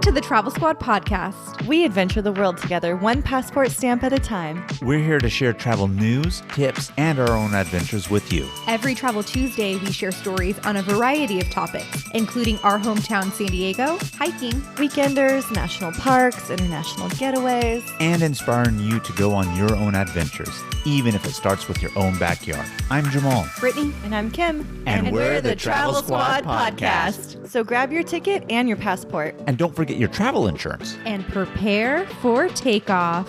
to the Travel Squad podcast. We adventure the world together, one passport stamp at a time. We're here to share travel news, tips, and our own adventures with you. Every Travel Tuesday, we share stories on a variety of topics, including our hometown San Diego, hiking, Weekenders, national parks, international getaways. And inspiring you to go on your own adventures, even if it starts with your own backyard. I'm Jamal. Brittany. And I'm Kim. And we're the Travel Squad podcast. So grab your ticket and your passport. And don't forget your travel insurance. And prepare for takeoff.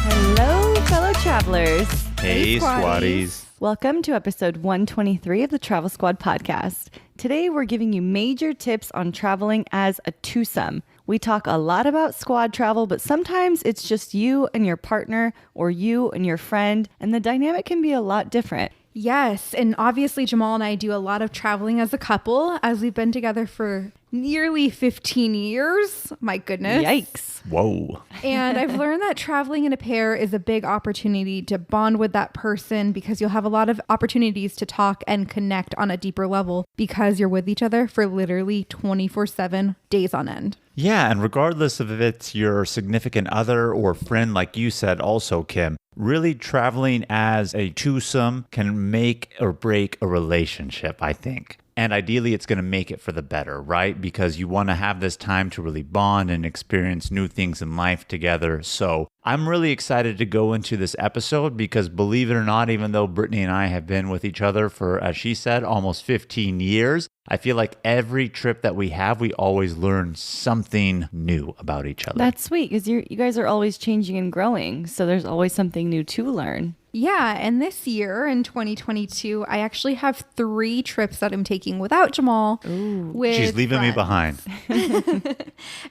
Hello, fellow travelers. Hey, Squatties. Welcome to episode 123 of the Travel Squad podcast. Today, we're giving you major tips on traveling as a twosome. We talk a lot about squad travel, but sometimes it's just you and your partner or you and your friend, and the dynamic can be a lot different. Yes, and obviously Jamal and I do a lot of traveling as a couple, as we've been together for nearly 15 years. My goodness. Yikes. Whoa. And I've learned that traveling in a pair is a big opportunity to bond with that person because you'll have a lot of opportunities to talk and connect on a deeper level because you're with each other for literally 24/7 days on end. Yeah, and regardless of if it's your significant other or friend, like you said also, Kim, really traveling as a twosome can make or break a relationship, I think. And ideally, it's going to make it for the better, right? Because you want to have this time to really bond and experience new things in life together. So I'm really excited to go into this episode because believe it or not, even though Brittany and I have been with each other for, as she said, almost 15 years, I feel like every trip that we have, we always learn something new about each other. That's sweet because you guys are always changing and growing. So there's always something new to learn. Yeah, and this year in 2022, I actually have 3 trips that I'm taking without Jamal. She's leaving me behind.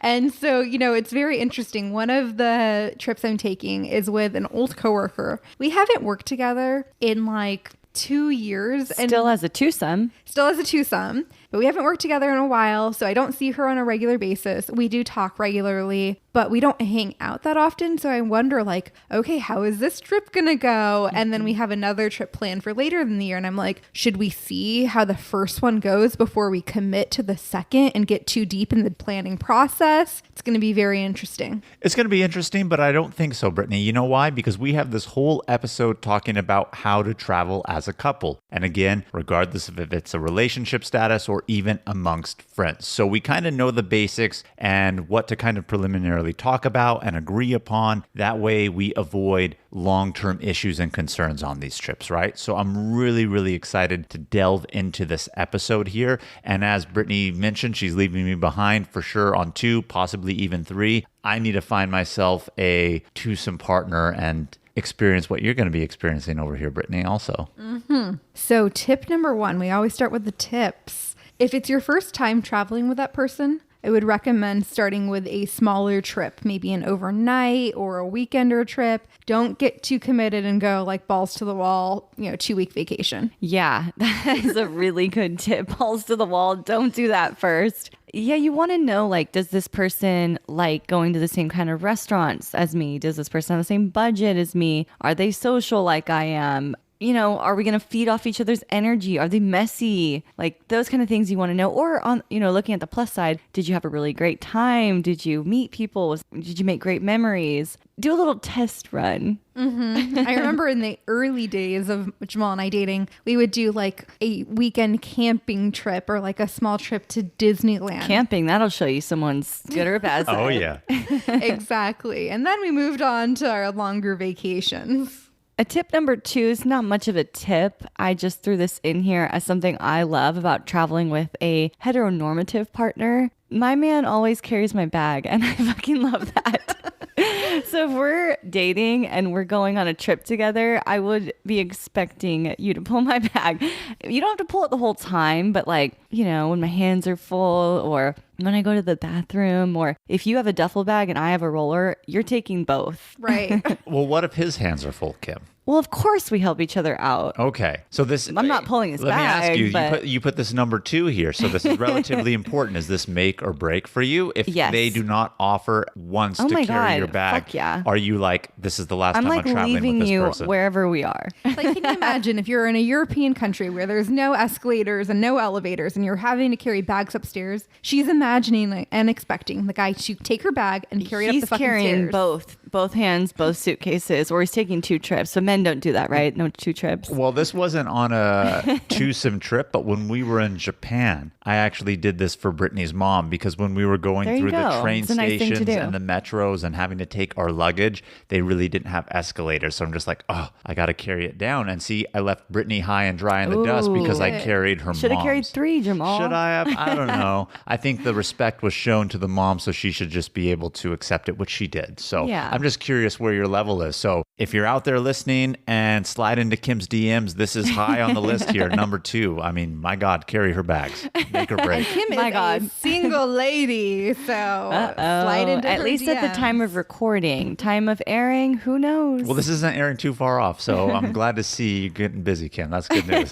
And so, it's very interesting. One of the trips I'm taking is with an old coworker. We haven't worked together in like 2 years. Still as a twosome. Still as a twosome, but we haven't worked together in a while, so I don't see her on a regular basis. We do talk regularly, but we don't hang out that often, so I wonder like, okay, how is this trip gonna go? And then we have another trip planned for later in the year, and I'm like, should we see how the first one goes before we commit to the second and get too deep in the planning process? It's gonna be very interesting. It's going to be interesting, but I don't think so, Brittany. You know why? Because we have this whole episode talking about how to travel as a couple. And again, regardless of if it's a relationship status or even amongst friends. So we kind of know the basics and what to kind of preliminarily talk about and agree upon. That way we avoid long-term issues and concerns on these trips, right? So I'm really, really excited to delve into this episode here. And as Brittany mentioned, she's leaving me behind for sure on 2, possibly even 3. I need to find myself a twosome partner and experience what you're going to be experiencing over here, Brittany, also. So tip number 1, we always start with the tips. If it's your first time traveling with that person, I would recommend starting with a smaller trip, maybe an overnight or a weekender trip. Don't get too committed and go like balls to the wall, 2-week vacation. Yeah, that is a really good tip. Balls to the wall. Don't do that first. Yeah, you want to know, like, does this person like going to the same kind of restaurants as me? Does this person have the same budget as me? Are they social like I am? Are we going to feed off each other's energy? Are they messy? Like those kind of things you want to know. Or on, looking at the plus side, did you have a really great time? Did you meet people? Did you make great memories? Do a little test run. I remember in the early days of Jamal and I dating, we would do like a weekend camping trip or like a small trip to Disneyland. Camping, that'll show you someone's good or bad side. Oh, yeah. Exactly. And then we moved on to our longer vacations. A tip number 2 is not much of a tip. I just threw this in here as something I love about traveling with a heteronormative partner. My man always carries my bag, and I fucking love that. So if we're dating and we're going on a trip together, I would be expecting you to pull my bag. You don't have to pull it the whole time, but like, when my hands are full or when I go to the bathroom, or if you have a duffel bag and I have a roller, you're taking both. Right. Well, what if his hands are full, Kim? Well, of course we help each other out. Okay. So this I'm not pulling his let bag, me ask you, but- you put this number 2 here. So this is relatively important. Is this make or break for you? If Yes. they do not offer once Oh to my carry God. your bag, Fuck yeah. are you like, this is the last I'm time like I'm traveling leaving with this you person? wherever we are. Like, can you imagine if you're in a European country where there's no escalators and no elevators and you're having to carry bags upstairs? She's imagining and expecting the guy to take her bag and carry it up He's the fucking carrying stairs. both hands, both suitcases, or he's taking 2 trips. So men don't do that, right? No 2 trips. Well, this wasn't on a twosome trip, but when we were in Japan, I actually did this for Brittany's mom because when we were going There you through the go. train It's a nice thing to stations do. and the metros and having to take our luggage, they really didn't have escalators. So I'm just like, oh, I got to carry it down. And see, I left Brittany high and dry in the dust because I carried her Should have carried mom's. 3, Jamal. Should I have? I don't know. I think the respect was shown to the mom, so she should just be able to accept it, which she did. So Yeah. I'm just curious where your level is. So if you're out there listening and slide into Kim's DMs, this is high on the list here. Number 2. I mean, my God, carry her bags. Make or break. Kim My is God. a single lady, so slide into At her least at the DMs. time of recording. Time of airing, who knows? Well, this isn't airing too far off, so I'm glad to see you getting busy, Kim. That's good news.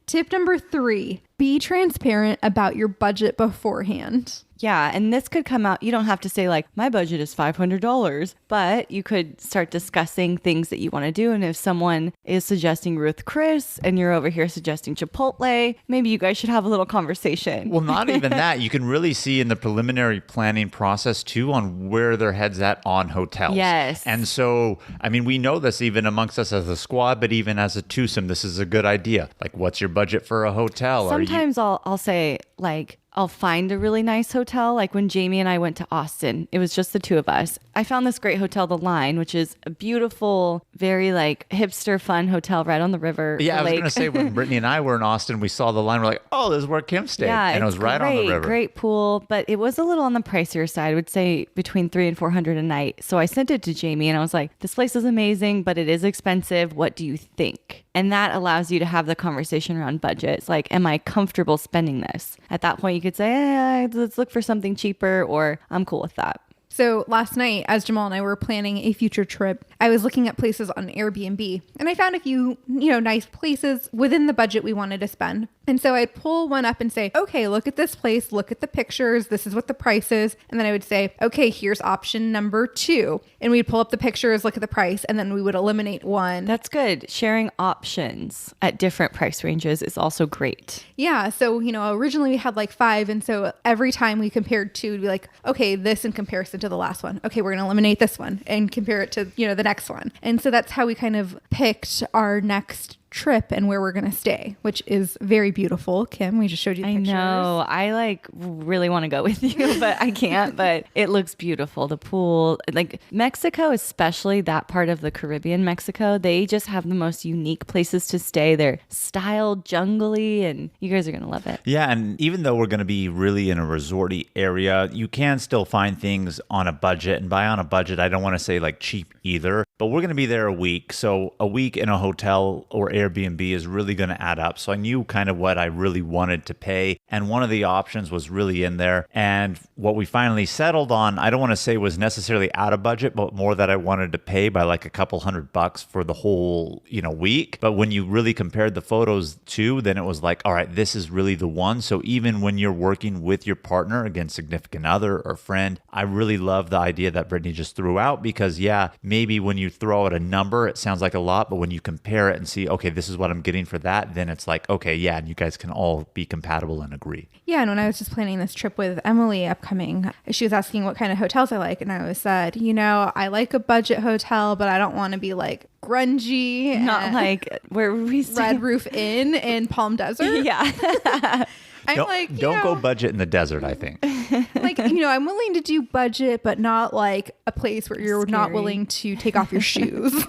Tip number 3, be transparent about your budget beforehand. Yeah, and this could come out. You don't have to say like, my budget is $500, but you could start discussing things that you want to do. And if someone is suggesting Ruth Chris and you're over here suggesting Chipotle, maybe you guys should have a little conversation. Well, not even that. You can really see in the preliminary planning process too on where their head's at on hotels. Yes. And so, I mean, we know this even amongst us as a squad, but even as a twosome, this is a good idea. Like, what's your budget for a hotel? Sometimes I'll say like, I'll find a really nice hotel. Like when Jamie and I went to Austin, it was just the 2 of us. I found this great hotel, The Line, which is a beautiful, very like hipster fun hotel right on the river. Yeah, I was lake. going to say when Brittany and I were in Austin, we saw The Line. We're like, oh, this is where Kim stayed. Yeah, and it was right on the river. Great pool, but it was a little on the pricier side. I would say between $300 and $400 a night. So I sent it to Jamie and I was like, this place is amazing, but it is expensive. What do you think? And that allows you to have the conversation around budgets. Like, am I comfortable spending this? At that point, you could say, let's look for something cheaper, or I'm cool with that. So last night, as Jamal and I were planning a future trip, I was looking at places on Airbnb and I found a few, nice places within the budget we wanted to spend. And so I'd pull one up and say, okay, look at this place, look at the pictures, this is what the price is. And then I would say, okay, here's option number 2. And we'd pull up the pictures, look at the price, and then we would eliminate one. That's good. Sharing options at different price ranges is also great. Yeah. So, originally we had like 5. And so every time we compared 2, we'd be like, okay, this in comparison to the last one. Okay, we're going to eliminate this one and compare it to, the next one. And so that's how we kind of picked our next trip and where we're going to stay, which is very beautiful. Kim, we just showed you the pictures. I know. I like really want to go with you, but I can't. But it looks beautiful. The pool, like Mexico, especially that part of the Caribbean, Mexico, they just have the most unique places to stay. They're styled, jungly, and you guys are going to love it. Yeah, and even though we're going to be really in a resorty area, you can still find things on a budget. And by on a budget, I don't want to say like cheap either, but we're going to be there a week. So a week in a hotel or Airbnb is really going to add up. So I knew kind of what I really wanted to pay. And one of the options was really in there. And what we finally settled on, I don't want to say was necessarily out of budget, but more that I wanted to pay by like a couple $100 for the whole, week. But when you really compared the photos too, then it was like, all right, this is really the one. So even when you're working with your partner, again, significant other or friend, I really love the idea that Brittany just threw out because maybe when you throw out a number, it sounds like a lot, but when you compare it and see, okay, this is what I'm getting for that, then it's like, okay, and you guys can all be compatible and agree. Yeah, and when I was just planning this trip with Emily upcoming, she was asking what kind of hotels I like, and I was said, I like a budget hotel, but I don't want to be like grungy. Not like where we stay. Red Roof Inn in Palm Desert. Yeah. Don't go budget in the desert, I think. I'm willing to do budget, but not like a place where you're not Scary. willing to take off your shoes.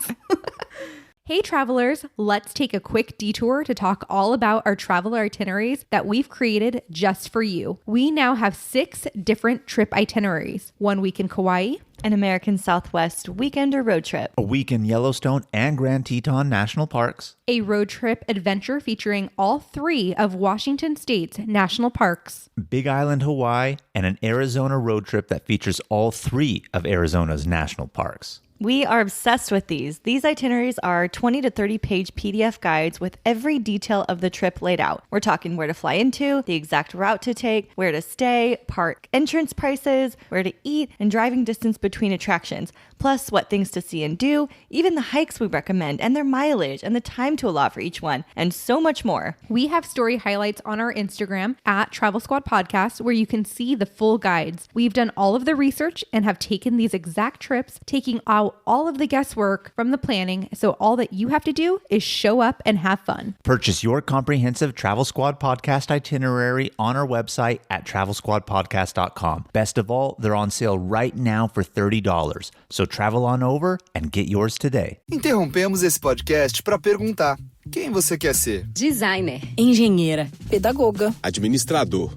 Hey travelers, let's take a quick detour to talk all about our travel itineraries that we've created just for you. We now have 6 different trip itineraries. 1 week in Kauai, An American Southwest weekend or road trip. A week in Yellowstone and Grand Teton National Parks. a road trip adventure featuring all 3 of Washington State's national parks, Big Island, Hawaii, and an Arizona road trip that features all 3 of Arizona's national parks. We are obsessed with these. These itineraries are 20 to 30 page PDF guides with every detail of the trip laid out. We're talking where to fly into, the exact route to take, where to stay, park entrance prices, where to eat, and driving distance between attractions, plus what things to see and do, even the hikes we recommend and their mileage and the time to allot for each one, and so much more. We have story highlights on our Instagram at Travel Squad Podcast where you can see the full guides. We've done all of the research and have taken these exact trips, taking out all of the guesswork from the planning, so all that you have to do is show up and have fun. Purchase your comprehensive Travel Squad podcast itinerary on our website at travelsquadpodcast.com. Best of all, they're on sale right now for $30. So travel on over and get yours today. Interrompemos esse podcast para perguntar: quem você quer ser? Designer, engenheira, pedagoga, administrador.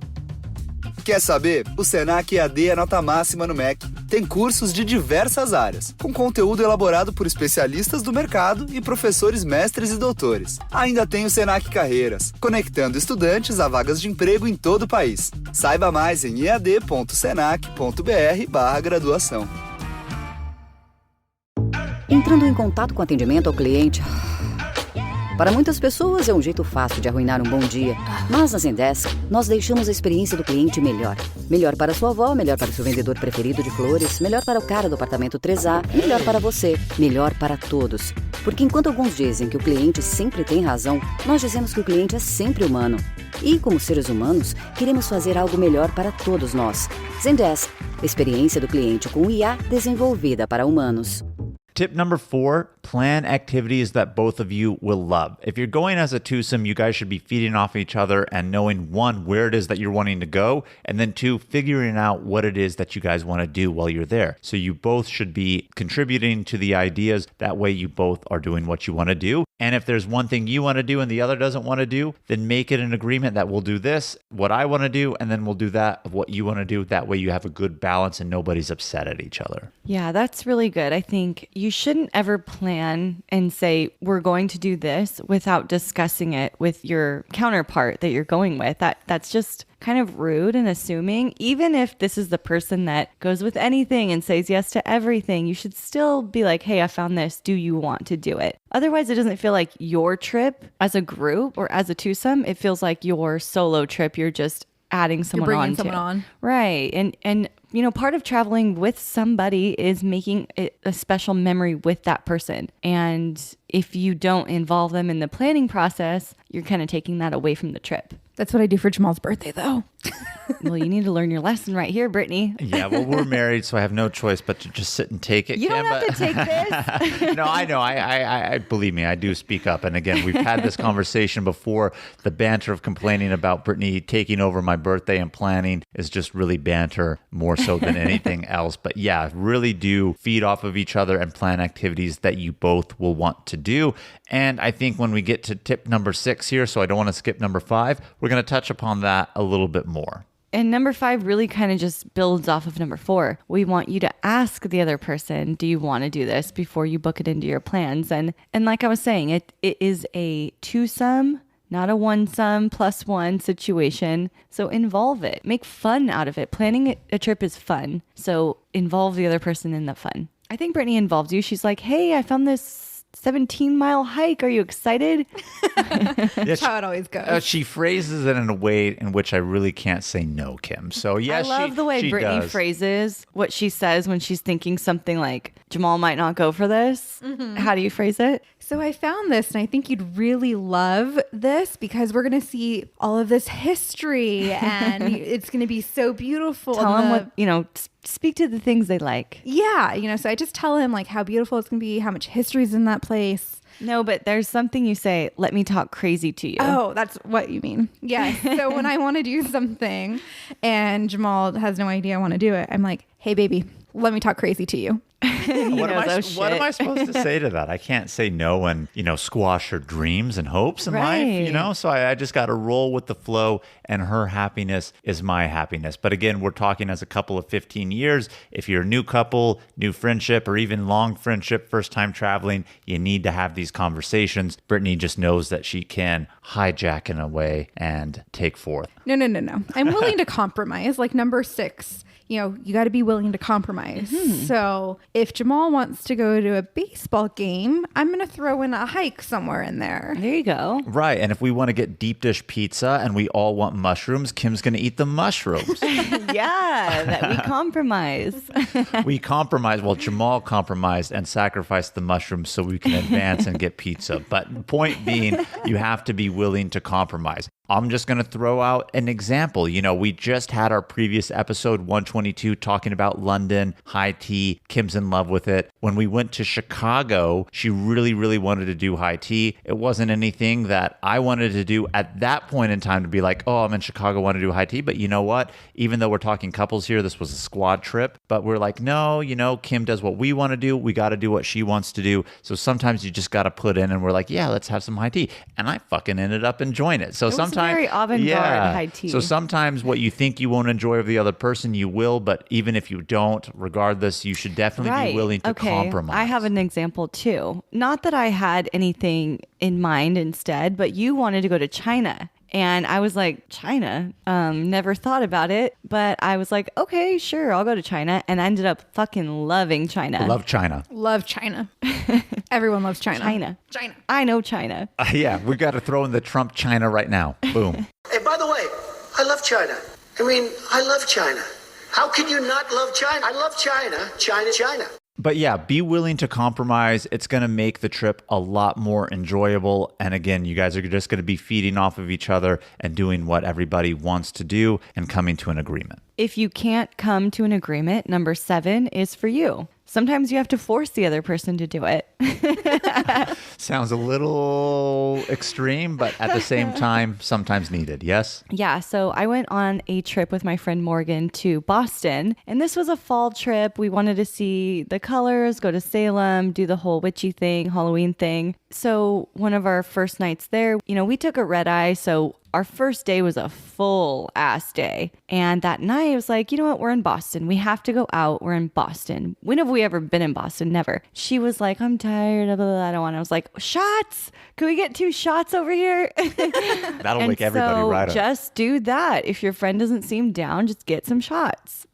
Quer saber? O Senac EAD é nota máxima no MEC. Tem cursos de diversas áreas, com conteúdo elaborado por especialistas do mercado e professores mestres e doutores. Ainda tem o Senac Carreiras, conectando estudantes a vagas de emprego em todo o país. Saiba mais em ead.senac.br/graduação. Entrando em contato com atendimento ao cliente. Para muitas pessoas é um jeito fácil de arruinar um bom dia. Mas na Zendesk, nós deixamos a experiência do cliente melhor. Melhor para sua avó, melhor para o seu vendedor preferido de flores, melhor para o cara do apartamento 3A, melhor para você, melhor para todos. Porque enquanto alguns dizem que o cliente sempre tem razão, nós dizemos que o cliente é sempre humano. E como seres humanos, queremos fazer algo melhor para todos nós. Zendesk, experiência do cliente com IA desenvolvida para humanos. Tip number 4, plan activities that both of you will love. If you're going as a twosome, you guys should be feeding off each other and knowing, 1, where it is that you're wanting to go, and then 2, figuring out what it is that you guys want to do while you're there. So you both should be contributing to the ideas. That way you both are doing what you want to do. And if there's one thing you want to do and the other doesn't want to do, then make it an agreement that we'll do this, what I want to do, and then we'll do that of what you want to do. That way you have a good balance and nobody's upset at each other. Yeah, that's really good. I think you shouldn't ever plan and say, we're going to do this without discussing it with your counterpart that you're going with. That's just kind of rude and assuming. Even if this is the person that goes with anything and says yes to everything, you should still be like, hey, I found this. Do you want to do it? Otherwise, it doesn't feel like your trip as a group or as a twosome. It feels like your solo trip. You're just adding someone You're on. bringing someone on. Right. And you know, part of traveling with somebody is making it a special memory with that person. And if you don't involve them in the planning process, you're kind of taking that away from the trip. That's what I do for Jamal's birthday, though. Well, you need to learn your lesson right here, Brittany. Yeah, well, we're married, so I have no choice but to just sit and take it. You Kim, don't have to take this. No, I know. I believe me, I do speak up. And again, we've had this conversation before. The banter of complaining about Brittany taking over my birthday and planning is just really banter more so than anything else. But yeah, really do feed off of each other and plan activities that you both will want to do. And I think when we get to tip number 6 here, so I don't want to skip number 5, we're going to touch upon that a little bit more. And number 5 really kind of just builds off of number 4. We want you to ask the other person, do you want to do this before you book it into your plans? And like I was saying, it is a twosome, not a one-sum plus one situation. So involve it. Make fun out of it. Planning a trip is fun. So involve the other person in the fun. I think Brittany involved you. She's like, hey, I found this 17-mile hike. Are you excited? That's how it always goes. She phrases it in a way in which I really can't say no, Kim. So yes, I love the way Brittany phrases what she says when she's thinking something like, Jamal might not go for this. Mm-hmm. How do you phrase it? So I found this, and I think you'd really love this because we're going to see all of this history, and it's going to be so beautiful. Tell them what, speak to the things they like. Yeah, so I just tell him like how beautiful it's going to be, how much history is in that place. No, but there's something you say, let me talk crazy to you. Oh, that's what you mean. Yeah. So when I want to do something and Jamal has no idea I want to do it, I'm like, hey, baby, let me talk crazy to you. What am I supposed to say to that? I can't say no and, squash her dreams and hopes in life, So I just got to roll with the flow, and her happiness is my happiness. But again, we're talking as a couple of 15 years. If you're a new couple, new friendship, or even long friendship, first time traveling, you need to have these conversations. Brittany just knows that she can hijack in a way and take forth. No. I'm willing to compromise. Like number 6. you got to be willing to compromise. So if Jamal wants to go to a baseball game, I'm going to throw in a hike somewhere in there. There you go. Right. And if we want to get deep dish pizza and we all want mushrooms, Kim's going to eat the mushrooms. Yeah, that we compromise. We compromise. Well, Jamal compromised and sacrificed the mushrooms so we can advance and get pizza. But point being, you have to be willing to compromise. I'm just going to throw out an example. We just had our previous episode 122 talking about London, high tea. Kim's in love with it. When we went to Chicago, she really, really wanted to do high tea. It wasn't anything that I wanted to do at that point in time to be like, oh, I'm in Chicago, I want to do high tea. But you know what? Even though we're talking couples here, this was a squad trip. But we're like, no, Kim does what we want to do. We got to do what she wants to do. So sometimes you just got to put in and we're like, yeah, let's have some high tea. And I fucking ended up enjoying it. So sometimes very avant-garde high tea. So sometimes what you think you won't enjoy of the other person, you will. But even if you don't, regardless, you should definitely be willing to compromise. I have an example too. Not that I had anything in mind instead, but you wanted to go to China. And I was like, China? Never thought about it. But I was like, okay, sure, I'll go to China. And I ended up fucking loving China. Love China. Love China. Everyone loves China. China. I know China. Yeah, we got to throw in the Trump China right now. Boom. Hey, by the way, I love China. I love China. How can you not love China? I love China. China. But yeah, be willing to compromise. It's going to make the trip a lot more enjoyable. And again, you guys are just going to be feeding off of each other and doing what everybody wants to do and coming to an agreement. If you can't come to an agreement, number 7 is for you. Sometimes you have to force the other person to do it. Sounds a little extreme, but at the same time, sometimes needed. Yes? Yeah. So I went on a trip with my friend Morgan to Boston, and this was a fall trip. We wanted to see the colors, go to Salem, do the whole witchy thing, Halloween thing. So one of our first nights there, we took a red eye. So our first day was a full ass day. And that night I was like, you know what? We're in Boston. We have to go out. We're in Boston. When have we ever been in Boston? Never. She was like, I'm tired. Blah, blah, blah. I don't want. I was like, shots. Can we get 2 shots over here? That'll wake everybody right up. Just do that. If your friend doesn't seem down, just get some shots.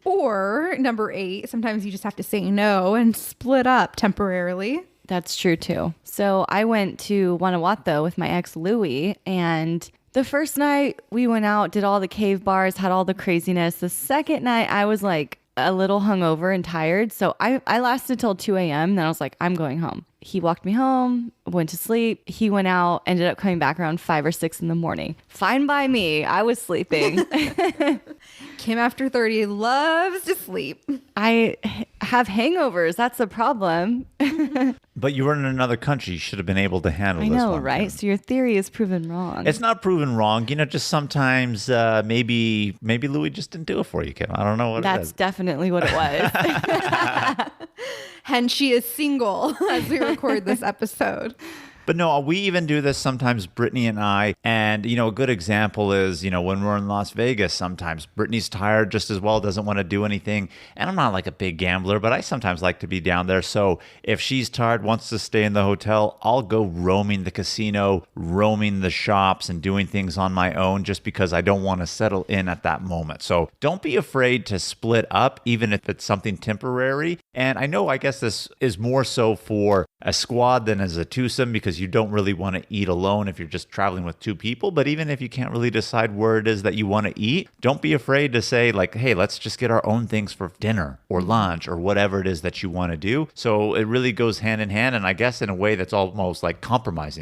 Or number 8, sometimes you just have to say no and split up temporarily. That's true too. So I went to Guanajuato with my ex Louie, and the first night we went out, did all the cave bars, had all the craziness. The second night I was like a little hungover and tired. So I lasted till 2 a.m. Then I was like, I'm going home. He walked me home, went to sleep. He went out, ended up coming back around 5 or 6 in the morning. Fine by me. I was sleeping. Kim after 30 loves to sleep. I have hangovers. That's the problem. But you were in another country. You should have been able to handle I this know, one, right? Kim. So your theory is proven wrong. It's not proven wrong. Just sometimes maybe Louis just didn't do it for you, Kim. I don't know what it is. That's definitely what it was. Hence, she is single as we record this episode. But no, we even do this sometimes, Brittany and I. And, a good example is, when we're in Las Vegas, sometimes Brittany's tired just as well, doesn't want to do anything. And I'm not like a big gambler, but I sometimes like to be down there. So if she's tired, wants to stay in the hotel, I'll go roaming the casino, roaming the shops and doing things on my own just because I don't want to settle in at that moment. So don't be afraid to split up, even if it's something temporary. And I guess this is more so for a squad than as a twosome because you don't really want to eat alone if you're just traveling with 2 people. But even if you can't really decide where it is that you want to eat, don't be afraid to say like, hey, let's just get our own things for dinner or lunch or whatever it is that you want to do. So it really goes hand in hand. And I guess in a way that's almost like compromise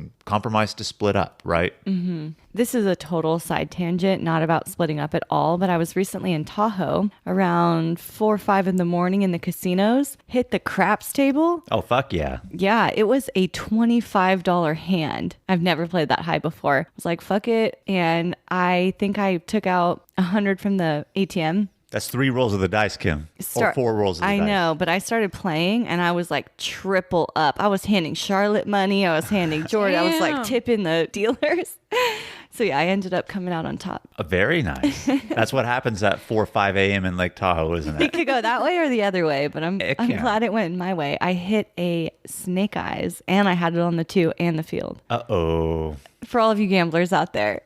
to split up, right? Mm-hmm. This is a total side tangent, not about splitting up at all, but I was recently in Tahoe around 4 or 5 in the morning in the casinos, hit the craps table. Oh, fuck yeah. Yeah, it was a $25 hand. I've never played that high before. I was like, fuck it. And I think I took out 100 from the ATM. That's 3 rolls of the dice, Kim. Or 4 rolls of the dice. I know, but I started playing and I was like triple up. I was handing Charlotte money. I was handing Jordan. I was like tipping the dealers. So yeah, I ended up coming out on top. Very nice. That's what happens at 4 or 5 a.m. in Lake Tahoe, isn't it? It could go that way or the other way, but I'm glad it went my way. I hit a snake eyes and I had it on the 2 and the field. Uh-oh. For all of you gamblers out there.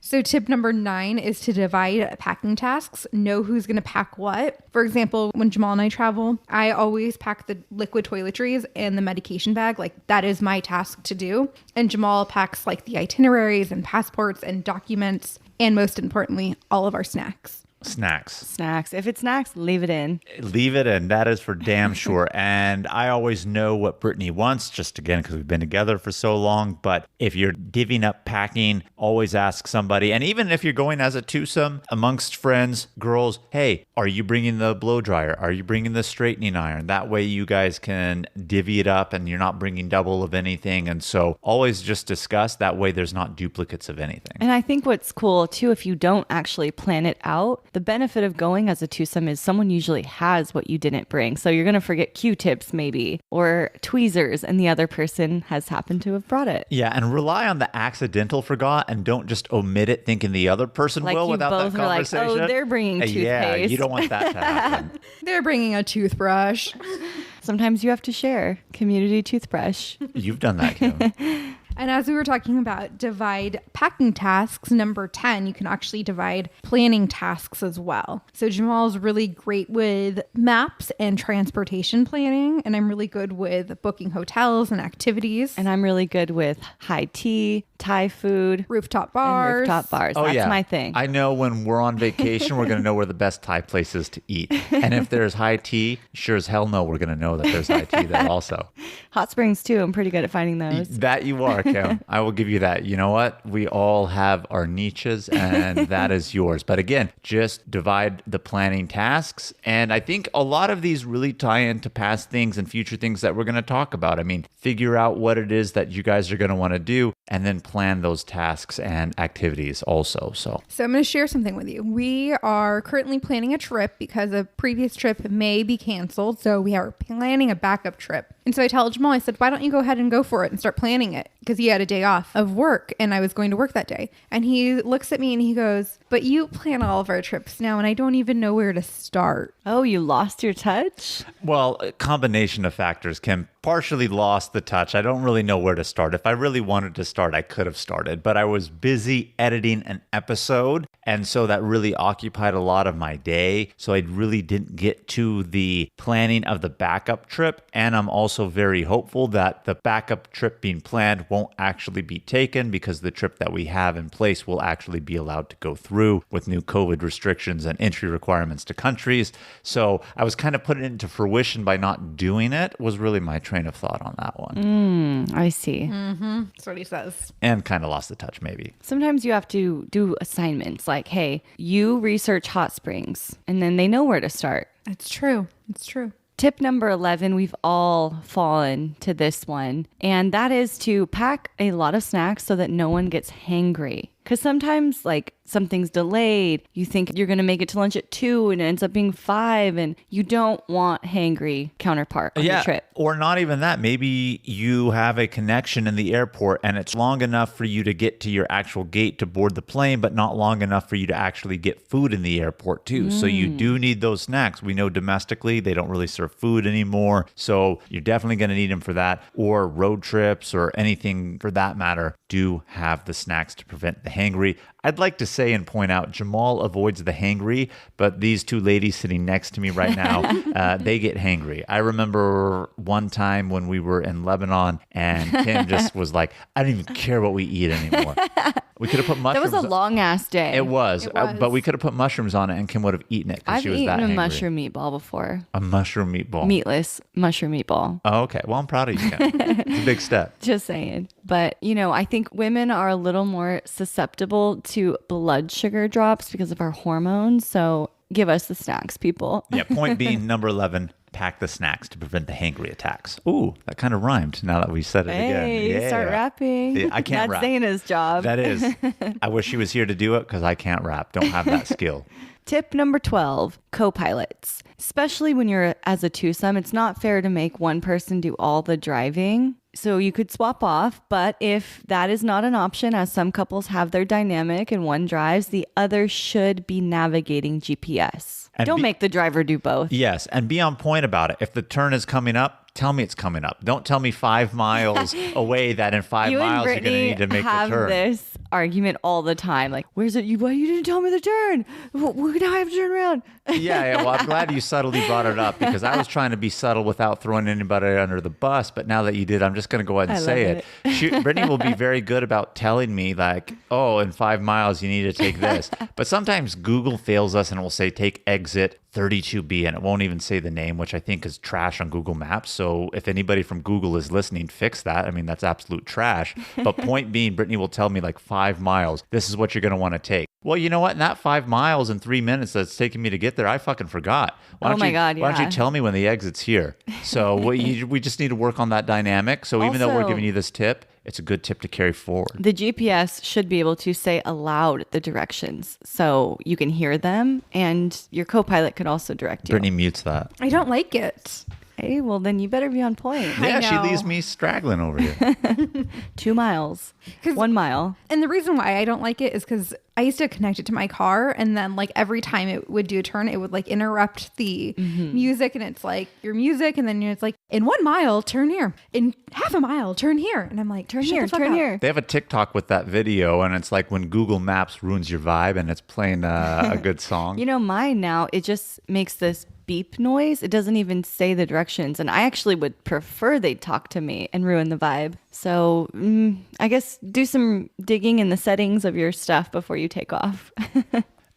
So tip number 9 is to divide packing tasks. Know who's going to pack what. For example, when Jamal and I travel, I always pack the liquid toiletries and the medication bag. Like that is my task to do. And Jamal packs like the itineraries and passports and documents. And most importantly, all of our snacks. Snacks. If it's snacks, leave it in. Leave it in. That is for damn sure. And I always know what Brittany wants, just again, because we've been together for so long. But if you're divvying up packing, always ask somebody. And even if you're going as a twosome amongst friends, girls, hey, are you bringing the blow dryer? Are you bringing the straightening iron? That way you guys can divvy it up and you're not bringing double of anything. And so always just discuss. That way there's not duplicates of anything. And I think what's cool too, if you don't actually plan it out, the benefit of going as a twosome is someone usually has what you didn't bring. So you're going to forget Q-tips maybe or tweezers and the other person has happened to have brought it. Yeah, and rely on the accidental forgot and don't just omit it thinking the other person Like will you without both that were like, conversation. oh, they're bringing toothpaste. Yeah, you don't want that to happen. They're bringing a toothbrush. Sometimes you have to share community toothbrush. You've done that, Kim. And as we were talking about divide packing tasks, number 10, you can actually divide planning tasks as well. So Jamal's really great with maps and transportation planning, and I'm really good with booking hotels and activities. And I'm really good with high tea, Thai food, Rooftop and bars. rooftop bars. Oh, That's yeah. my thing. I know when we're on vacation, we're going to know where the best Thai place is to eat. And if there's high tea, sure as hell no, we're going to know that there's high tea there also. Hot springs too. I'm pretty good at finding those. That you are, Kim. I will give you that. You know what? We all have our niches and that is yours. But again, just divide the planning tasks. And I think a lot of these really tie into past things and future things that we're going to talk about. I mean, figure out what it is that you guys are going to want to do and then plan those tasks and activities also. So I'm going to share something with you. We are currently planning a trip because a previous trip may be canceled. So we are planning a backup trip. And so I tell Jamal, I said, why don't you go ahead and go for it and start planning it? Because he had a day off of work and I was going to work that day. And he looks at me and he goes, but you plan all of our trips now and I don't even know where to start. Oh, you lost your touch? well, a combination of factors, Kim. Partially lost the touch. I don't really know where to start. If I really wanted to start, I could have started, but I was busy editing an episode. And so that really occupied a lot of my day. So I really didn't get to the planning of the backup trip. And I'm also very hopeful that the backup trip being planned won't actually be taken because the trip that we have in place will actually be allowed to go through with new COVID restrictions and entry requirements to countries. So I was kind of putting it into fruition by not doing it was really my train of thought on that one. I see. That's what he says. And kind of lost the touch maybe. Sometimes you have to do assignments like, hey, you research hot springs, and then they know where to start. It's true. It's true. Tip number 11, we've all fallen to this one, and that is to pack a lot of snacks so that no one gets hangry. Because sometimes, like, something's delayed. You think you're going to make it to lunch at 2 and it ends up being 5, and you don't want hangry counterpart on your trip. Or not even that. Maybe you have a connection in the airport and it's long enough for you to get to your actual gate to board the plane, but not long enough for you to actually get food in the airport too. So you do need those snacks. We know domestically they don't really serve food anymore. So you're definitely going to need them for that. Or road trips or anything for that matter, do have the snacks to prevent the hangry. I'd like to say and point out Jamal avoids the hangry, but these two ladies sitting next to me right now, they get hangry. I remember one time when we were in Lebanon and Kim just was like, I don't even care what we eat anymore. We could have put That mushrooms. was a long ass day. It was, It was. But we could have put mushrooms on it and Kim would have eaten it because I've she was eaten that a hangry. mushroom meatball before. A mushroom meatball. Meatless mushroom meatball. Oh, okay. Well, I'm proud of you, Kim. It's a big step. Just saying. But, you know, I think women are a little more susceptible to blood sugar drops because of our hormones. So give us the snacks, people. Yeah, point being number 11, pack the snacks to prevent the hangry attacks. Ooh, that kind of rhymed now that we said it Hey, again. Yeah. start rapping. Yeah, I can't That's rap. Zaina's job. That is. I wish she was here to do it because I can't rap. Don't have that skill. Tip number 12, co-pilots. Especially when you're as a twosome, it's not fair to make one person do all the driving. So you could swap off, but if that is not an option, as some couples have their dynamic and one drives, the other should be navigating GPS. And Don't make the driver do both. Yes, and be on point about it. If the turn is coming up, tell me it's coming up. Don't tell me 5 miles away that in 5 You and miles you're going to Brittany need to make have the turn. this argument all the time. Like, where's it? Why you didn't tell me the turn? Now I have to turn around. Yeah, well, I'm glad you subtly brought it up because I was trying to be subtle without throwing anybody under the bus. But now that you did, I'm just going to go ahead and say it. Brittany will be very good about telling me like, oh, in 5 miles, you need to take this. But sometimes Google fails us and it will say take exit 32B and it won't even say the name, which I think is trash on Google Maps. So if anybody from Google is listening, fix that. I mean, that's absolute trash. But point being, Brittany will tell me like 5 miles, this is what you're going to want to take. Well, you know what? In that 5 miles in 3 minutes that's taking me to get there, I fucking forgot. Why don't you tell me when the exit's here? So we just need to work on that dynamic. So even though we're giving you this tip, it's a good tip to carry forward. The GPS should be able to say aloud the directions so you can hear them and your co-pilot could also direct you. Brittany mutes that. I don't like it. Hey, well, then you better be on point. Yeah, she know. leaves me straggling over here. 2 miles, 1 mile. And the reason why I don't like it is because I used to connect it to my car, and then like every time it would do a turn, it would like interrupt the music, and it's like your music, and then it's like in 1 mile, turn here. In half a mile, turn here. And I'm like, turn here. They have a TikTok with that video, and it's like when Google Maps ruins your vibe, and it's playing a good song. You know, mine now, it just makes this beep noise. It doesn't even say the directions. And I actually would prefer they talk to me and ruin the vibe. So I guess do some digging in the settings of your stuff before you take off.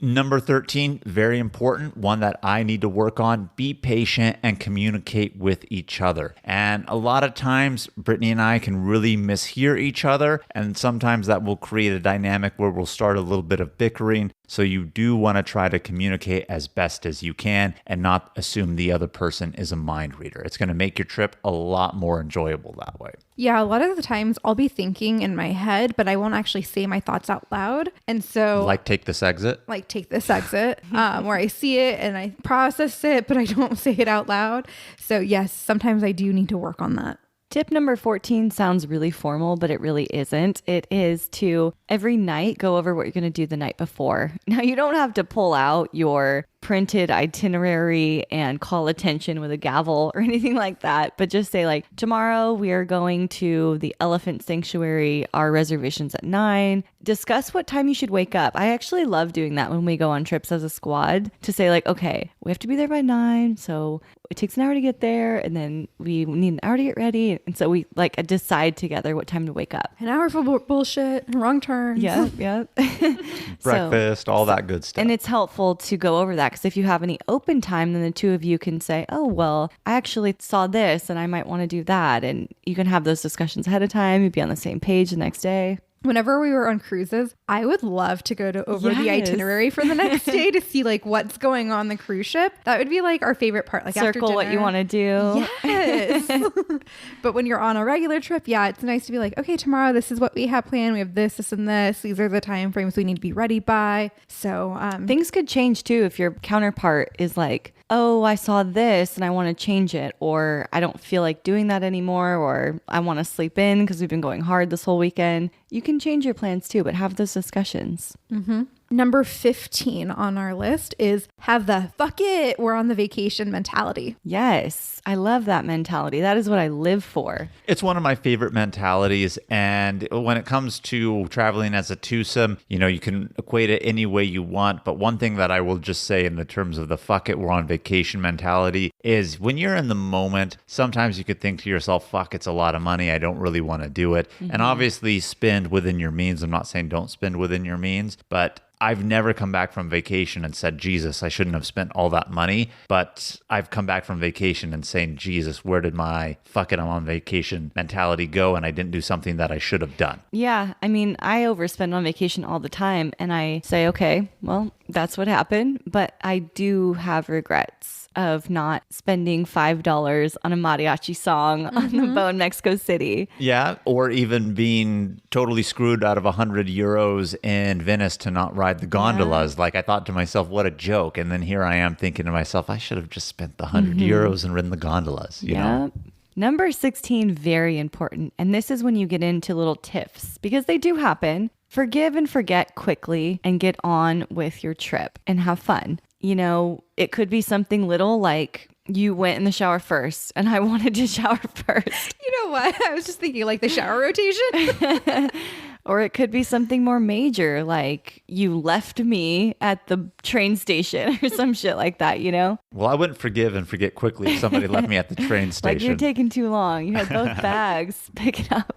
Number 13, very important, one that I need to work on, be patient and communicate with each other. And a lot of times, Brittany and I can really mishear each other, and sometimes that will create a dynamic where we'll start a little bit of bickering. So you do want to try to communicate as best as you can and not assume the other person is a mind reader. It's going to make your trip a lot more enjoyable that way. Yeah, a lot of the times I'll be thinking in my head, but I won't actually say my thoughts out loud. And so Like take this exit? where I see it and I process it, but I don't say it out loud. So yes, sometimes I do need to work on that. Tip number 14 sounds really formal, but it really isn't. It is to every night go over what you're going to do the night before. Now, you don't have to pull out your printed itinerary and call attention with a gavel or anything like that, but just say like, tomorrow we are going to the elephant sanctuary. Our reservation's at 9. Discuss what time you should wake up. I actually love doing that when we go on trips as a squad to say like, okay, we have to be there by 9. So it takes an hour to get there and then we need an hour to get ready. And so we like decide together what time to wake up. An hour for bullshit, wrong turns. Yeah. Breakfast, all that good stuff. And it's helpful to go over that because if you have any open time, then the two of you can say, oh, well, I actually saw this and I might want to do that. And you can have those discussions ahead of time. You'd be on the same page the next day. Whenever we were on cruises, I would love to go over the itinerary for the next day to see like what's going on the cruise ship. That would be like our favorite part. Like after circle what dinner. you want to do. Yes. But when you're on a regular trip, yeah, it's nice to be like, okay, tomorrow this is what we have planned. We have this, and this. These are the time frames we need to be ready by. So things could change too if your counterpart is like, oh, I saw this and I want to change it, or I don't feel like doing that anymore, or I want to sleep in because we've been going hard this whole weekend. You can change your plans too, but have those discussions. Mm-hmm. Number 15 on our list is have the fuck it, we're on the vacation mentality. Yes, I love that mentality. That is what I live for. It's one of my favorite mentalities. And when it comes to traveling as a twosome, you know, you can equate it any way you want. But one thing that I will just say in the terms of the fuck it, we're on vacation mentality is when you're in the moment, sometimes you could think to yourself, fuck, it's a lot of money. I don't really want to do it. Mm-hmm. And obviously spend within your means. I'm not saying don't spend within your means, but I've never come back from vacation and said, Jesus, I shouldn't have spent all that money. But I've come back from vacation and saying, Jesus, where did my fuck it, I'm on vacation mentality go? And I didn't do something that I should have done. Yeah. I mean, I overspend on vacation all the time. And I say, okay, well, that's what happened. But I do have regrets of not spending $5 on a mariachi song on the boat in Mexico City. Yeah. Or even being totally screwed out of 100 euros in Venice to not ride the gondolas. Yeah. Like I thought to myself, what a joke. And then here I am thinking to myself, I should have just spent the 100 euros and ridden the gondolas, you know? Number 16, very important. And this is when you get into little tiffs because they do happen. Forgive and forget quickly and get on with your trip and have fun. You know, it could be something little like You went in the shower first and I wanted to shower first. You know what? I was just thinking like the shower rotation. Or it could be something more major, like you left me at the train station or some shit like that, you know? Well, I wouldn't forgive and forget quickly if somebody left me at the train station. Like, you're taking too long. You had both bags. Pick it up.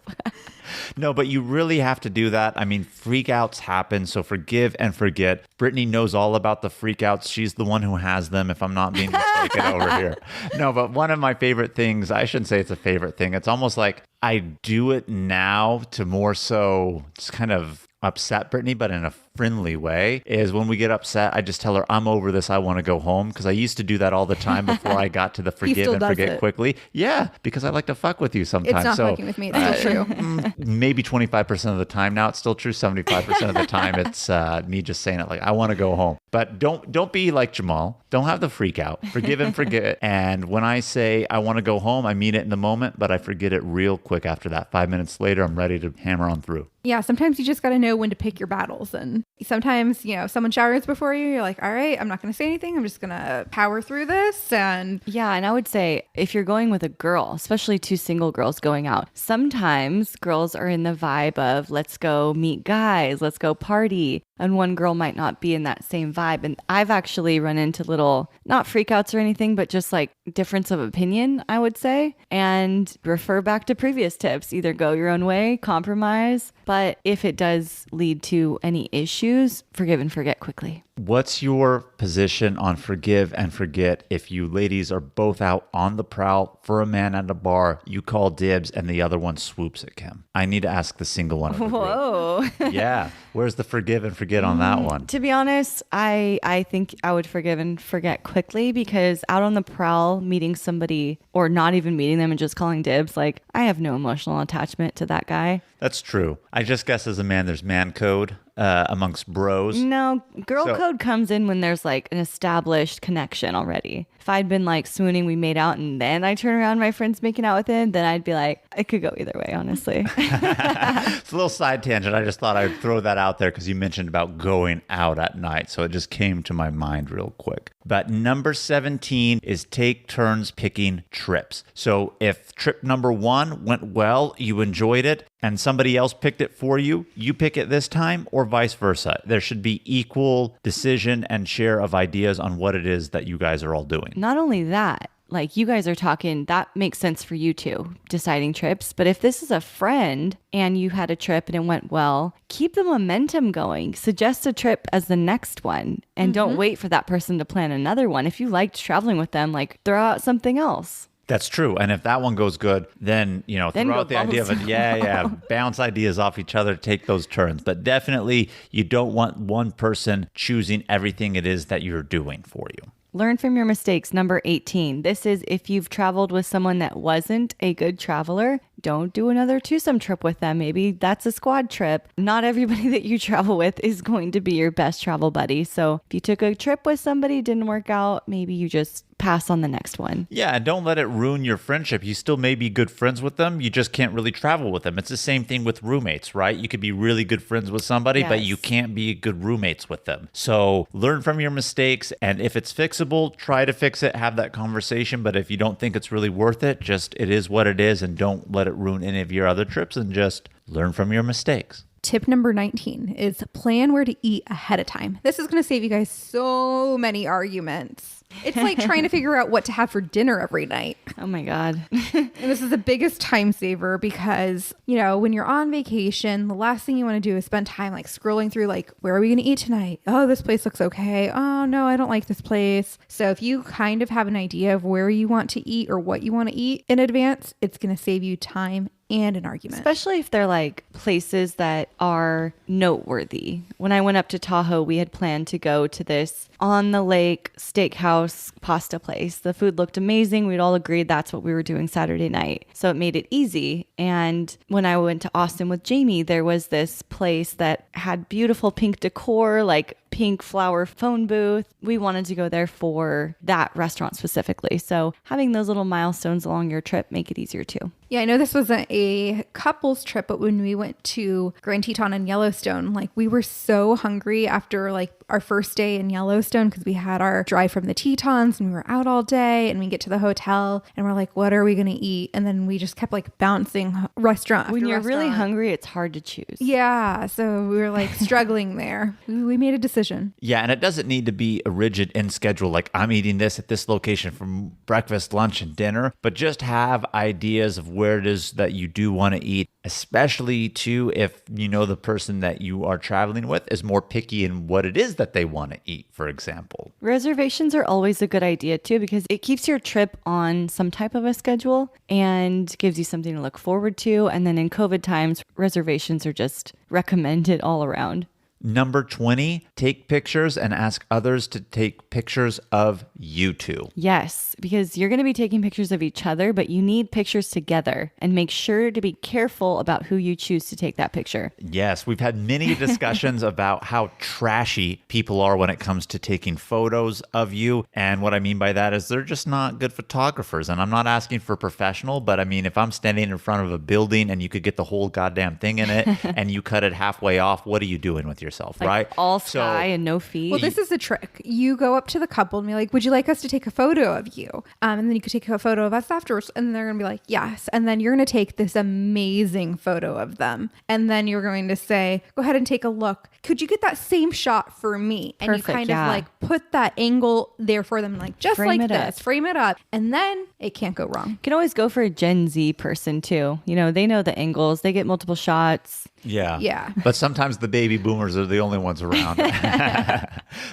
No, but you really have to do that. I mean, freakouts happen, so forgive and forget. Brittany knows all about the freakouts. She's the one who has them, if I'm not being mistaken over here. No, but one of my favorite things, I shouldn't say it's a favorite thing. It's almost like I do it now to more so just kind of upset Brittany, but in a friendly way, is when we get upset, I just tell her, I'm over this. I want to go home. Because I used to do that all the time before I got to the forgive and forget quickly. Yeah, because I like to fuck with you sometimes. It's not fucking with me. It's still true. Maybe 25% of the time now it's still true. 75% of the time it's me just saying it like, I want to go home. But don't be like Jamal. Don't have the freak out. Forgive and forget. And when I say I want to go home, I mean it in the moment, but I forget it real quick after that. 5 minutes later, I'm ready to hammer on through. Yeah, sometimes you just got to know when to pick your battles. And sometimes, you know, if someone showers before you, you're like, all right, I'm not going to say anything. I'm just going to power through this. And yeah, and I would say if you're going with a girl, especially two single girls going out, sometimes girls are in the vibe of let's go meet guys, let's go party. And one girl might not be in that same vibe. And I've actually run into little, not freakouts or anything, but just like difference of opinion, I would say. And refer back to previous tips. Either go your own way, compromise. But if it does lead to any issues, forgive and forget quickly. What's your position on forgive and forget if you ladies are both out on the prowl for a man at a bar, you call dibs, and the other one swoops at Kim? I need to ask the single one of the group. Whoa. Yeah. Where's the forgive and forget on that one? To be honest, I think I would forgive and forget quickly, because out on the prowl, meeting somebody or not even meeting them and just calling dibs, like, I have no emotional attachment to that guy. That's true. I just guess as a man, there's man code amongst bros. No, girl code comes in when there's like an established connection already. If I'd been like swooning, we made out, and then I turn around, my friend's making out with him, then I'd be like, it could go either way, honestly. It's a little side tangent. I just thought I'd throw that out there because you mentioned about going out at night. So it just came to my mind real quick. But number 17 is take turns picking trips. So if trip number 1 went well, you enjoyed it, and somebody else picked it for you, you pick it this time, or vice versa. There should be equal decision and share of ideas on what it is that you guys are all doing. Not only that, like you guys are talking, that makes sense for you two, deciding trips. But if this is a friend and you had a trip and it went well, keep the momentum going. Suggest a trip as the next one, and don't wait for that person to plan another one. If you liked traveling with them, like throw out something else. That's true. And if that one goes good, then, you know, throw out the idea of it. Bounce ideas off each other, take those turns. But definitely, you don't want one person choosing everything it is that you're doing for you. Learn from your mistakes. Number 18. This is if you've traveled with someone that wasn't a good traveler, don't do another twosome trip with them. Maybe that's a squad trip. Not everybody that you travel with is going to be your best travel buddy. So if you took a trip with somebody, didn't work out, maybe you just pass on the next one. Yeah, and don't let it ruin your friendship. You still may be good friends with them. You just can't really travel with them. It's the same thing with roommates, right? You could be really good friends with somebody, but you can't be good roommates with them. So learn from your mistakes, and if it's fixable, try to fix it, have that conversation. But if you don't think it's really worth it, just it is what it is, and don't let it ruin any of your other trips, and just learn from your mistakes. Tip number 19 is plan where to eat ahead of time. This is going to save you guys so many arguments. It's like trying to figure out what to have for dinner every night. Oh my God. And this is the biggest time saver because, you know, when you're on vacation, the last thing you want to do is spend time like scrolling through like, where are we going to eat tonight? Oh, this place looks okay. Oh no, I don't like this place. So if you kind of have an idea of where you want to eat or what you want to eat in advance, it's going to save you time and an argument. Especially if they're like places that are noteworthy. When I went up to Tahoe, we had planned to go to this on the lake steakhouse pasta place. The food looked amazing. We'd all agreed that's what we were doing Saturday night. So it made it easy. And when I went to Austin with Jamie, there was this place that had beautiful pink decor, like pink flower phone booth. We wanted to go there for that restaurant specifically. So having those little milestones along your trip make it easier too. Yeah, I know this wasn't a couples trip, but when we went to Grand Teton and Yellowstone, like we were so hungry after like our first day in Yellowstone because we had our drive from the Tetons and we were out all day, and we get to the hotel and we're like, what are we going to eat? And then we just kept like bouncing restaurant after When you're restaurant. really hungry, it's hard to choose. Yeah, so we were like struggling there. We made a decision. Yeah, and it doesn't need to be a rigid end schedule like I'm eating this at this location for breakfast, lunch, and dinner, but just have ideas of where it is that you do want to eat, especially too if you know the person that you are traveling with is more picky in what it is that they want to eat, for example. Reservations are always a good idea too, because it keeps your trip on some type of a schedule and gives you something to look forward to. And then in COVID times, reservations are just recommended all around. Number 20, take pictures and ask others to take pictures of you two. Yes, because you're going to be taking pictures of each other, but you need pictures together, and make sure to be careful about who you choose to take that picture. Yes, we've had many discussions about how trashy people are when it comes to taking photos of you. And what I mean by that is they're just not good photographers. And I'm not asking for professional, but I mean, if I'm standing in front of a building and you could get the whole goddamn thing in it and you cut it halfway off, what are you doing with yourself, Like right? all sky and no feet. Well, this is the trick. You go up to the couple and be like, would you like us to take a photo of you? And then you could take a photo of us afterwards. And they're going to be like, yes. And then you're going to take this amazing photo of them. And then you're going to say, go ahead and take a look. Could you get that same shot for me? And Perfect, you kind yeah. of like put that angle there for them, like just Frame like it this, up. frame it up. And then it can't go wrong. You can always go for a Gen Z person too. You know, they know the angles, they get multiple shots. Yeah. Yeah. But sometimes the baby boomers are the only ones around.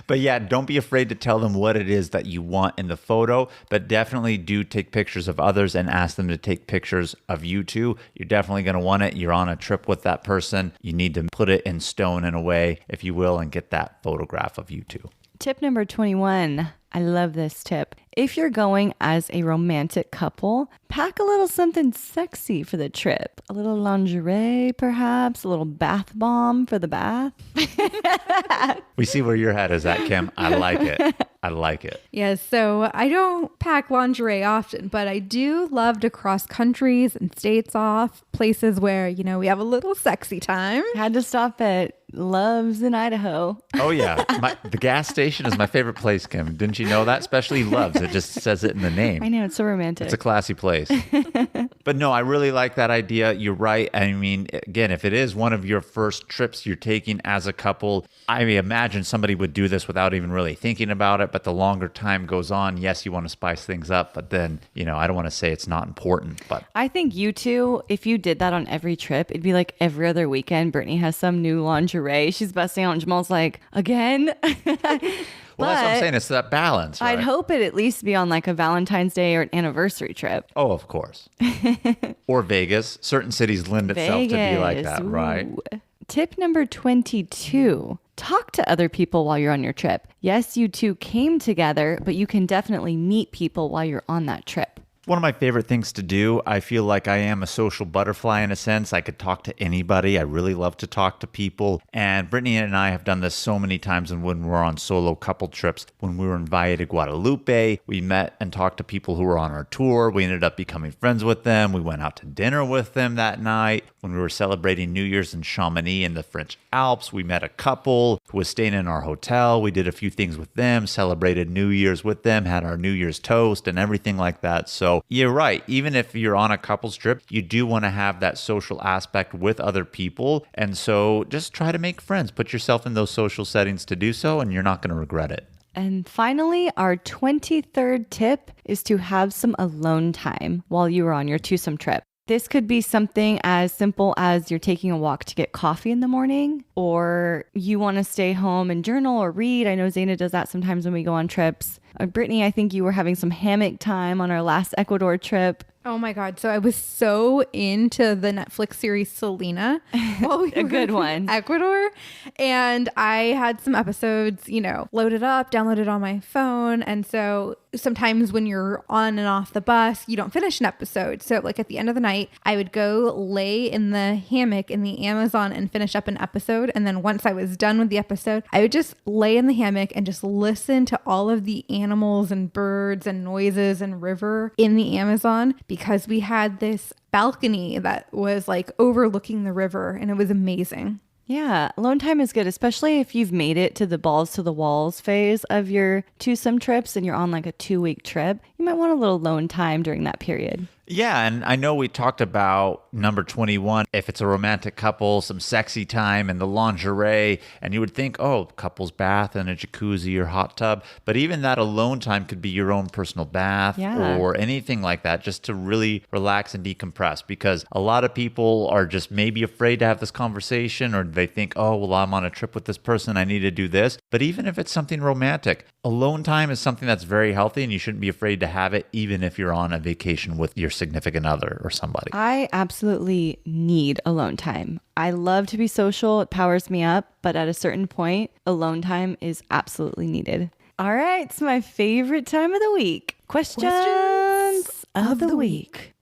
But yeah, don't be afraid to tell them what it is that you want in the photo, but definitely do take pictures of others and ask them to take pictures of you two. You're definitely going to want it. You're on a trip with that person. You need to put it in stone in a way, if you will, and get that photograph of you two. Tip number 21. I love this tip. If you're going as a romantic couple, pack a little something sexy for the trip. A little lingerie, perhaps, a little bath bomb for the bath. We see where your head is at, Kim. I like it. I like it. Yes, so I don't pack lingerie often, but I do love to cross countries and states off, places where, you know, we have a little sexy time. Had to stop at Love's in Idaho. Oh, yeah. The gas station is my favorite place, Kim. Didn't you know that? Especially Love's. It just says it in the name. I know, it's so romantic. It's a classy place. But no, I really like that idea. You're right. I mean, again, if it is one of your first trips you're taking as a couple, I imagine somebody would do this without even really thinking about it. But the longer time goes on, yes, you want to spice things up. But then, you know, I don't want to say it's not important. But I think you two, if you did that on every trip, it'd be like every other weekend, Brittany has some new lingerie. She's busting out and Jamal's like, again? well, that's what I'm saying. It's that balance. Right? I'd hope it at least be on like a Valentine's Day or an anniversary trip. Oh, of course. Or Vegas. Certain cities lend itself to be like that, right? Ooh. Tip number 22. Talk to other people while you're on your trip. Yes, you two came together, but you can definitely meet people while you're on that trip. One of my favorite things to do, I feel like I am a social butterfly in a sense. I could talk to anybody. I really love to talk to people. And Brittany and I have done this so many times when we're on solo couple trips. When we were invited to Guadalupe, we met and talked to people who were on our tour. We ended up becoming friends with them. We went out to dinner with them that night. When we were celebrating New Year's in Chamonix in the French Alps, we met a couple who was staying in our hotel. We did a few things with them, celebrated New Year's with them, had our New Year's toast and everything like that. So you're right. Even if you're on a couple's trip, you do want to have that social aspect with other people. And so just try to make friends. Put yourself in those social settings to do so, and you're not going to regret it. And finally, our 23rd tip is to have some alone time while you are on your twosome trip. This could be something as simple as you're taking a walk to get coffee in the morning, or you want to stay home and journal or read. I know Zaina does that sometimes when we go on trips. Brittany, I think you were having some hammock time on our last Ecuador trip. Oh my God. So I was so into the Netflix series Selena. While we A were good in one. Ecuador. And I had some episodes, loaded up, downloaded on my phone. And so sometimes when you're on and off the bus, you don't finish an episode. So like at the end of the night, I would go lay in the hammock in the Amazon and finish up an episode. And then once I was done with the episode, I would just lay in the hammock and just listen to all of the animals and birds and noises and river in the Amazon, because we had this balcony that was like overlooking the river, and it was amazing. Yeah, alone time is good, especially if you've made it to the balls to the walls phase of your twosome trips and you're on like a 2-week trip. You might want a little alone time during that period. Yeah, and I know we talked about number 21, if it's a romantic couple, some sexy time and the lingerie, and you would think, oh, couple's bath and a jacuzzi or hot tub, but even that alone time could be your own personal bath or anything like that, just to really relax and decompress, because a lot of people are just maybe afraid to have this conversation, or they think, oh, well, I'm on a trip with this person, I need to do this. But even if it's something romantic, alone time is something that's very healthy, and you shouldn't be afraid to have it, even if you're on a vacation with your significant other or somebody. I absolutely need alone time. I love to be social. It powers me up. But at a certain point, alone time is absolutely needed. All right. It's my favorite time of the week. Questions of the week.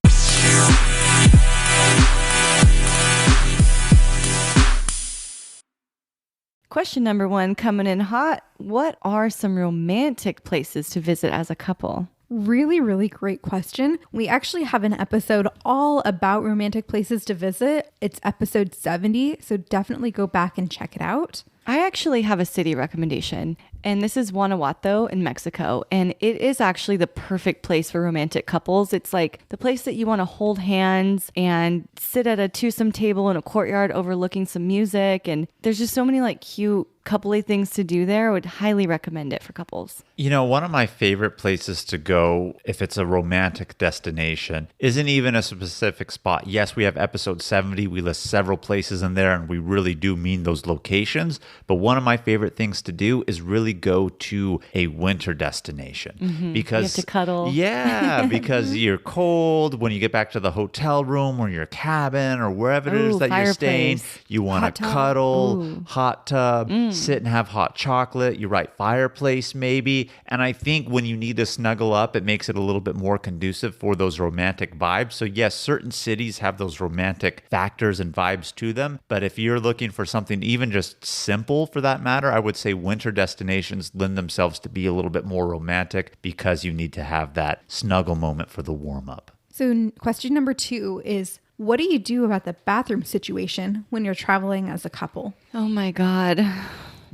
Question number 1 coming in hot. What are some romantic places to visit as a couple? Really, really great question. We actually have an episode all about romantic places to visit. It's episode 70, so definitely go back and check it out. I actually have a city recommendation, and this is Guanajuato in Mexico, and it is actually the perfect place for romantic couples. It's like the place that you want to hold hands and sit at a twosome table in a courtyard overlooking some music, and there's just so many like cute coupley things to do there. I would highly recommend it for couples. You know, one of my favorite places to go, if it's a romantic destination, isn't even a specific spot. Yes, we have episode 70. We list several places in there, and we really do mean those locations. But one of my favorite things to do is really go to a winter destination. Because you have to cuddle. Yeah, because you're cold. When you get back to the hotel room or your cabin or wherever it is that you're staying, you want to cuddle, hot tub, sit and have hot chocolate. You're right, fireplace maybe. And I think when you need to snuggle up, it makes it a little bit more conducive for those romantic vibes. So yes, certain cities have those romantic factors and vibes to them. But if you're looking for something even just simple for that matter, I would say winter destinations lend themselves to be a little bit more romantic because you need to have that snuggle moment for the warm up. So question number 2 is, what do you do about the bathroom situation when you're traveling as a couple? Oh my God.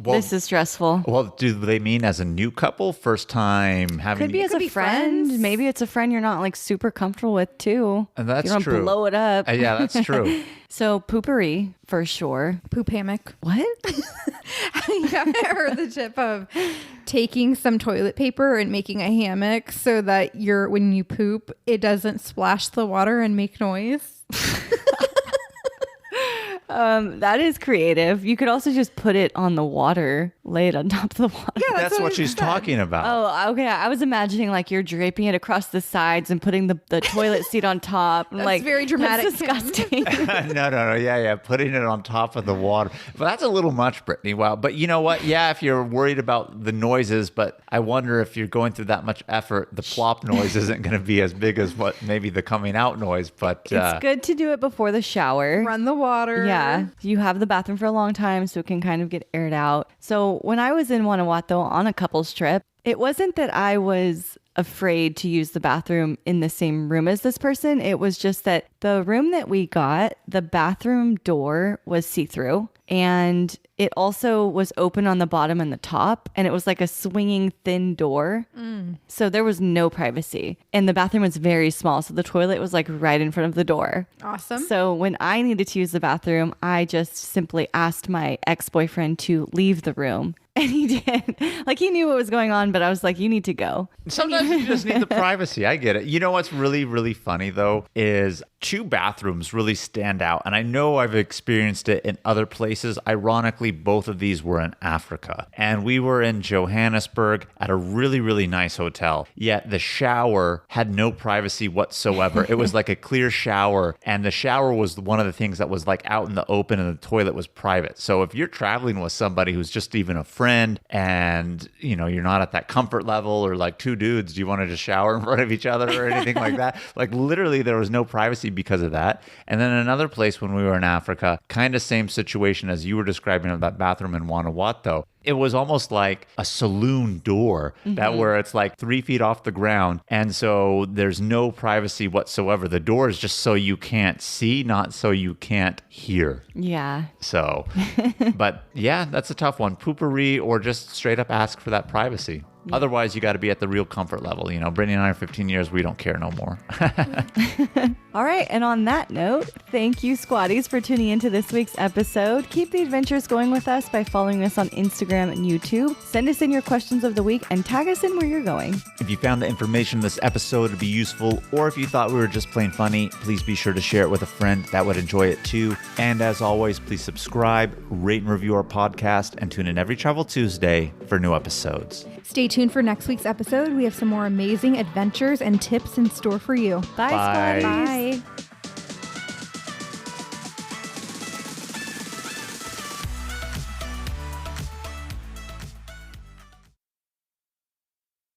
Well, this is stressful. Well, do they mean as a new couple? First time having... Could be as a friend. friends. Maybe it's a friend you're not like super comfortable with too. And that's you don't true. Blow it up. Yeah, that's true. So poopery for sure. Poop hammock. What? You haven't heard the tip of taking some toilet paper and making a hammock so that when you poop, it doesn't splash the water and make noise? That is creative. You could also just put it on the water, lay it on top of the water. Yeah, That's what she's talking about. Oh, okay. I was imagining like you're draping it across the sides and putting the toilet seat on top. That's like, very dramatic, That's disgusting. No. Yeah. Putting it on top of the water. But that's a little much, Brittany. Wow. But you know what? Yeah, if you're worried about the noises, but I wonder if you're going through that much effort, the plop noise isn't going to be as big as what maybe the coming out noise. But It's good to do it before the shower. Run the water. Yeah. You have the bathroom for a long time, so it can kind of get aired out. So when I was in Guanajuato on a couple's trip, it wasn't that I was afraid to use the bathroom in the same room as this person. It was just that the room that we got, the bathroom door was see-through, and it also was open on the bottom and the top, and it was like a swinging thin door. So there was no privacy, and the bathroom was very small. So the toilet was like right in front of the door. Awesome. So when I needed to use the bathroom, I just simply asked my ex-boyfriend to leave the room. And he did. Like, he knew what was going on, but I was like, you need to go. sometimes Sometimes you just need the privacy. I get it. You know what's really, really funny, though, is 2 bathrooms really stand out. And I know I've experienced it in other places. Ironically, both of these were in Africa. And we were in Johannesburg at a really, really nice hotel. Yet the shower had no privacy whatsoever. It was like a clear shower. And the shower was one of the things that was like out in the open, and the toilet was private. So if you're traveling with somebody who's just even a friend and, you know, you're not at that comfort level, or like 2 dudes, do you want to just shower in front of each other or anything like that? Like literally there was no privacy because of that. And then another place when we were in Africa, kind of same situation as you were describing of that bathroom in Guanajuato. It was almost like a saloon door that where it's like 3 feet off the ground. And so there's no privacy whatsoever. The door is just so you can't see, not so you can't hear. Yeah. So, but yeah, that's a tough one. Poopery or just straight up ask for that privacy. Yeah. Otherwise, you got to be at the real comfort level. You know, Brittany and I are 15 years. We don't care no more. All right. And on that note, thank you, Squatties, for tuning into this week's episode. Keep the adventures going with us by following us on Instagram and YouTube. Send us in your questions of the week and tag us in where you're going. If you found the information in this episode to be useful, or if you thought we were just plain funny, please be sure to share it with a friend that would enjoy it too. And as always, please subscribe, rate and review our podcast, and tune in every Travel Tuesday for new episodes. Stay tuned for next week's episode. We have some more amazing adventures and tips in store for you. Bye, Bye. Squatties. Bye.